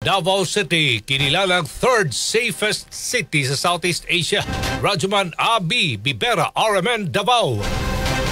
Davao City, kinilalang third safest city sa Southeast Asia. Rajuman Abi Bibera, RMN Davao.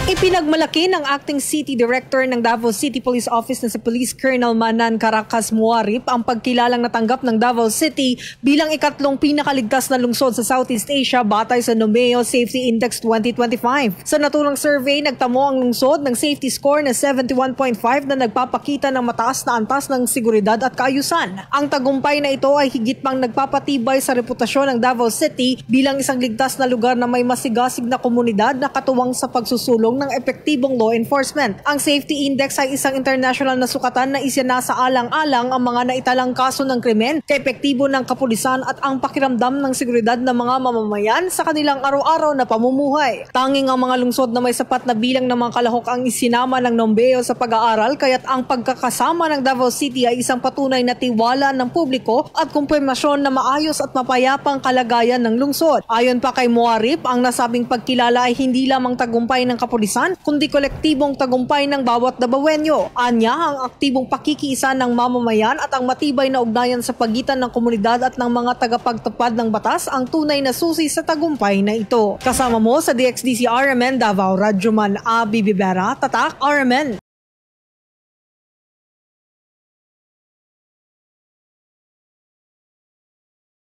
Ipinagmalaki ng Acting City Director ng Davao City Police Office na si Police Colonel Manan Caracas Muarip ang pagkilalang natanggap ng Davao City bilang ikatlong pinakaligtas na lungsod sa Southeast Asia batay sa Nomeo Safety Index 2025. Sa naturang survey, nagtamo ang lungsod ng safety score na 71.5 na nagpapakita ng mataas na antas ng seguridad at kaayusan. Ang tagumpay na ito ay higit pang nagpapatibay sa reputasyon ng Davao City bilang isang ligtas na lugar na may masigasig na komunidad na katuwang sa pagsusulong ng epektibong law enforcement. Ang safety index ay isang international na sukatan na isinasaalang-alang ang mga naitalang kaso ng krimen, kaepektibo ng kapulisan at ang pakiramdam ng seguridad ng mga mamamayan sa kanilang araw-araw na pamumuhay. Tanging ang mga lungsod na may sapat na bilang ng mga kalahok ang isinama ng Nombeo sa pag-aaral, kaya't ang pagkakasama ng Davao City ay isang patunay na tiwala ng publiko at kumpirmasyon na maayos at mapayapang kalagayan ng lungsod. Ayon pa kay Muarip, ang nasabing pagkilala ay hindi lamang tagumpay ng kapulisan kundi kolektibong tagumpay ng bawat Davaoenyo. Anya, ang aktibong pakikiisa ng mamamayan at ang matibay na ugnayan sa pagitan ng komunidad at ng mga tagapagtupad ng batas ang tunay na susi sa tagumpay na ito. Kasama mo sa DXDC RMN Davao, Rajuman Abi Bibera, Tatak RMN.